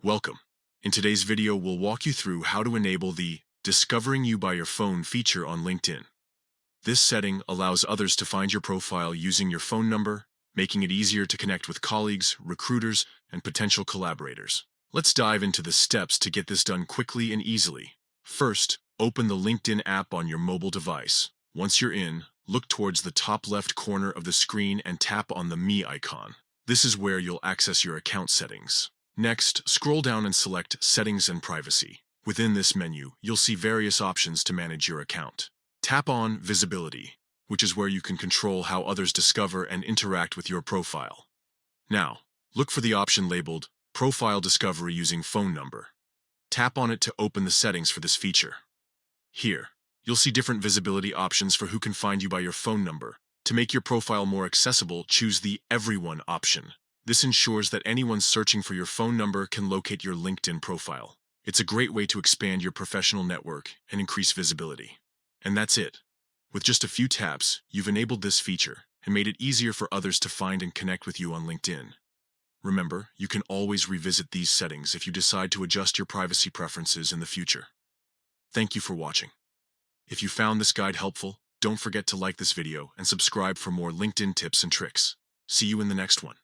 Welcome. In today's video, we'll walk you through how to enable the Discovering You by Your Phone feature on LinkedIn. This setting allows others to find your profile using your phone number, making it easier to connect with colleagues, recruiters, and potential collaborators. Let's dive into the steps to get this done quickly and easily. First, open the LinkedIn app on your mobile device. Once you're in, look towards the top left corner of the screen and tap on the Me icon. This is where you'll access your account settings. Next, scroll down and select Settings and Privacy. Within this menu, you'll see various options to manage your account. Tap on Visibility, which is where you can control how others discover and interact with your profile. Now, look for the option labeled Profile Discovery using phone number. Tap on it to open the settings for this feature. Here, you'll see different visibility options for who can find you by your phone number. To make your profile more accessible, choose the Everyone option. This ensures that anyone searching for your phone number can locate your LinkedIn profile. It's a great way to expand your professional network and increase visibility. And that's it. With just a few taps, you've enabled this feature and made it easier for others to find and connect with you on LinkedIn. Remember, you can always revisit these settings if you decide to adjust your privacy preferences in the future. Thank you for watching. If you found this guide helpful, don't forget to like this video and subscribe for more LinkedIn tips and tricks. See you in the next one.